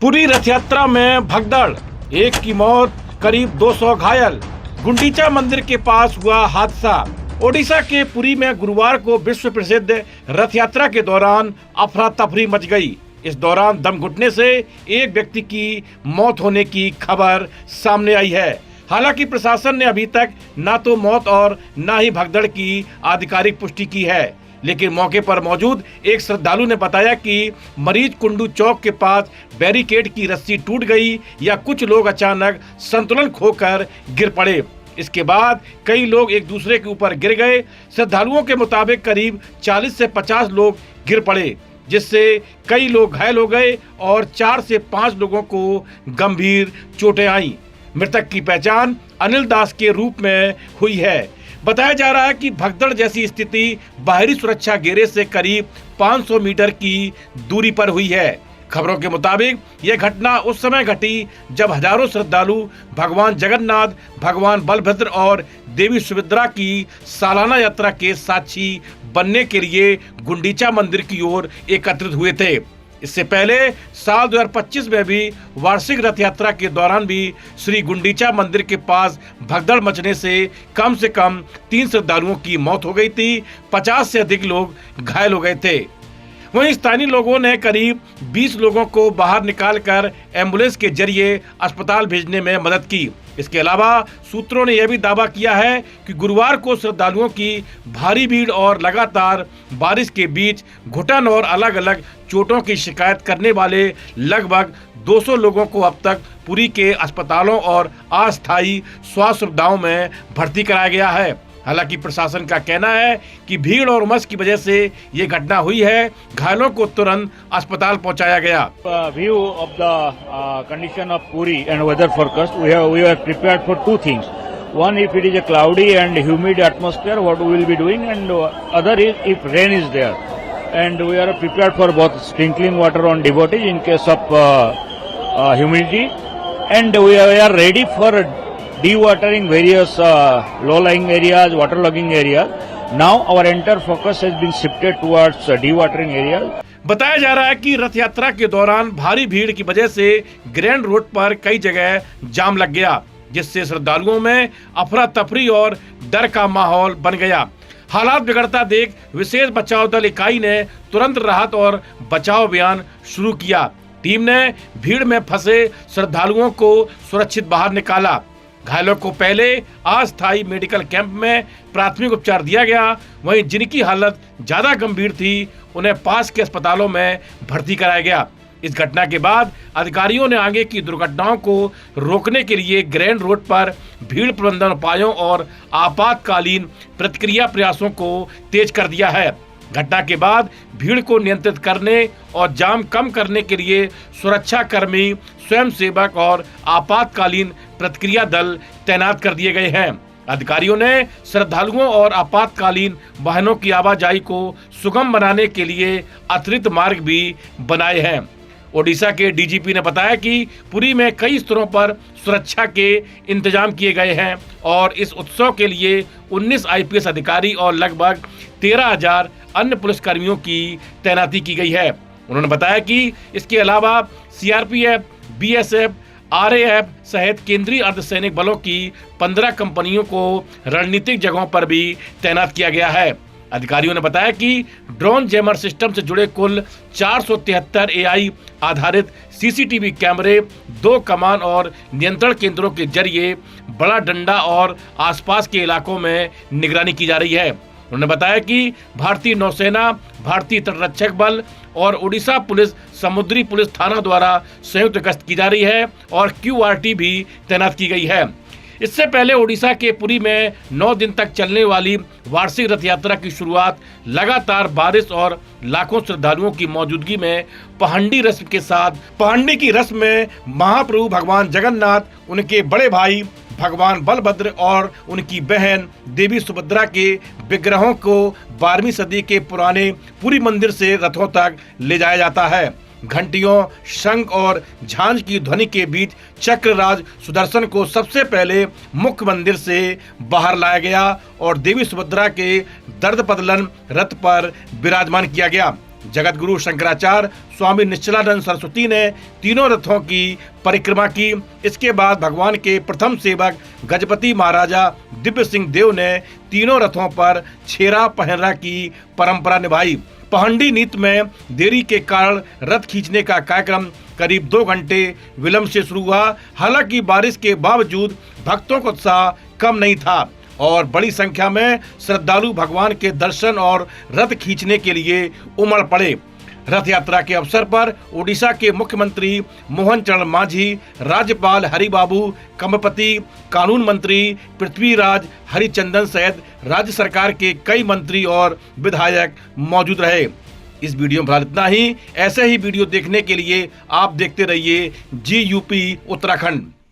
पुरी रथ यात्रा में भगदड़, एक की मौत, करीब 200 घायल। गुंडीचा मंदिर के पास हुआ हादसा। ओडिशा के पुरी में गुरुवार को विश्व प्रसिद्ध रथ यात्रा के दौरान अफरा तफरी मच गई। इस दौरान दम घुटने से एक व्यक्ति की मौत होने की खबर सामने आई है। हालांकि प्रशासन ने अभी तक न तो मौत और न ही भगदड़ की आधिकारिक पुष्टि की है, लेकिन मौके पर मौजूद एक श्रद्धालु ने बताया कि मरीज कुंडू चौक के पास बैरिकेड की रस्सी टूट गई या कुछ लोग अचानक संतुलन खोकर गिर पड़े। इसके बाद कई लोग एक दूसरे के ऊपर गिर गए। श्रद्धालुओं के मुताबिक करीब 40 से 50 लोग गिर पड़े, जिससे कई लोग घायल हो गए और 4 से 5 लोगों को गंभीर चोटें आईं। मृतक की पहचान अनिल दास के रूप में हुई है। बताया जा रहा है कि भगदड़ जैसी स्थिति बाहरी सुरक्षा घेरे से करीब 500 मीटर की दूरी पर हुई है। खबरों के मुताबिक यह घटना उस समय घटी जब हजारों श्रद्धालु भगवान जगन्नाथ, भगवान बलभद्र और देवी सुभद्रा की सालाना यात्रा के साक्षी बनने के लिए गुंडीचा मंदिर की ओर एकत्रित हुए थे। इससे पहले साल 2025 में भी वार्षिक रथ यात्रा के दौरान भी श्री गुंडीचा मंदिर के पास भगदड़ मचने से कम 3 श्रद्धालुओं की मौत हो गई थी। 50 से अधिक लोग घायल हो गए थे। वहीं स्थानीय लोगों ने करीब 20 लोगों को बाहर निकालकर एम्बुलेंस के जरिए अस्पताल भेजने में मदद की। इसके अलावा सूत्रों ने यह भी दावा किया है कि गुरुवार को श्रद्धालुओं की भारी भीड़ और लगातार बारिश के बीच घुटन और अलग अलग चोटों की शिकायत करने वाले लगभग 200 लोगों को अब तक पुरी के अस्पतालों और अस्थायी स्वास्थ्य सुविधाओं में भर्ती कराया गया है। हालांकि प्रशासन का कहना है कि भीड़ और उमस की वजह से ये घटना हुई है। घायलों को तुरंत अस्पताल पहुंचाया गया। View of the condition of Puri and weather forecast, we are prepared for two things. One, if it is a cloudy and humid atmosphere, what we will be doing, and other is if rain is there, and we are prepared for both sprinkling water on devotees in case of humidity, and we are ready for dewatering various low-lying areas, waterlogging areas. Now our entire focus has been shifted towards dewatering areas. बताया जा रहा है कि रथ यात्रा के दौरान भारी भीड़ की वजह से ग्रैंड रोड पर कई जगह जाम लग गया, जिससे श्रद्धालुओं में अफरा तफरी और डर का माहौल बन गया। हालात बिगड़ता देख विशेष बचाव दल इकाई ने तुरंत राहत और बचाव अभियान शुरू किया। टीम ने भीड़ में फंसे श्रद्धालुओं को सुरक्षित बाहर निकाला। घायलों को पहले अस्थायी मेडिकल कैंप में प्राथमिक उपचार दिया गया। वहीं जिनकी हालत ज्यादा गंभीर थी उन्हें पास के अस्पतालों में भर्ती कराया गया। इस घटना के बाद अधिकारियों ने आगे की दुर्घटनाओं को रोकने के लिए ग्रैंड रोड पर भीड़ प्रबंधन उपायों और आपातकालीन प्रतिक्रिया प्रयासों को तेज कर दिया है। घटना के बाद भीड़ को नियंत्रित करने और जाम कम करने के लिए सुरक्षा कर्मी, स्वयंसेवक और आपातकालीन प्रतिक्रिया दल तैनात कर दिए गए हैं। अधिकारियों ने श्रद्धालुओं और आपातकालीन वाहनों की आवाजाही को सुगम बनाने के लिए अतिरिक्त मार्ग भी बनाए हैं। ओडिशा के डीजीपी ने बताया कि पुरी में कई स्तरों पर सुरक्षा के इंतजाम किए गए हैं और इस उत्सव के लिए 19 आईपीएस अधिकारी और लगभग 13,000 अन्य पुलिसकर्मियों की तैनाती की गई है। उन्होंने बताया कि इसके अलावा सीआरपीएफ, बीएसएफ, आरएएफ सहित केंद्रीय अर्धसैनिक बलों की 15 कंपनियों को रणनीतिक जगहों पर भी तैनात किया गया है। अधिकारियों ने बताया कि ड्रोन जैमर सिस्टम से जुड़े कुल 473 एआई आधारित सीसीटीवी कैमरे, 2 कमान और नियंत्रण केंद्रों के जरिए बड़ा डंडा और आसपास के इलाकों में निगरानी की जा रही है। उन्होंने बताया कि भारतीय नौसेना, भारतीय तटरक्षक बल और ओडिशा पुलिस समुद्री पुलिस थाना द्वारा संयुक्त गश्त की जा रही है और क्यूआरटी भी तैनात की गई है। इससे पहले ओडिशा के पुरी में 9 दिन तक चलने वाली वार्षिक रथ यात्रा की शुरुआत लगातार बारिश और लाखों श्रद्धालुओं की मौजूदगी में पहंडी रस्म के साथ पहंडी की रस्म में महाप्रभु भगवान जगन्नाथ, उनके बड़े भाई भगवान बलभद्र और उनकी बहन देवी सुभद्रा के विग्रहों को 12वीं सदी के पुराने पुरी मंदिर से रथों तक ले जाया जाता है। घंटियों, शंख और झांझ की ध्वनि के बीच चक्रराज सुदर्शन को सबसे पहले मुख्य मंदिर से बाहर लाया गया और देवी सुभद्रा के दर्द पदलन रथ पर विराजमान किया गया। जगतगुरु शंकराचार्य स्वामी निश्चलानंद सरस्वती ने तीनों रथों की परिक्रमा की। इसके बाद भगवान के प्रथम सेवक गजपति महाराजा दिव्य सिंह देव ने तीनों रथों पर छेरा पहनरा की परंपरा निभाई। पहंडी नीति में देरी के कारण रथ खींचने का कार्यक्रम करीब 2 घंटे विलंब से शुरू हुआ। हालांकि बारिश के बावजूद भक्तों का उत्साह कम नहीं था और बड़ी संख्या में श्रद्धालु भगवान के दर्शन और रथ खींचने के लिए उमड़ पड़े। रथ यात्रा के अवसर पर ओडिशा के मुख्यमंत्री मोहन चरण मांझी, राज्यपाल हरिबाबू कम्बपति, कानून मंत्री पृथ्वीराज हरिचंदन सहित राज्य सरकार के कई मंत्री और विधायक मौजूद रहे। इस वीडियो में फिलहाल इतना ही। ऐसे ही वीडियो देखने के लिए आप देखते रहिए GUP उत्तराखंड।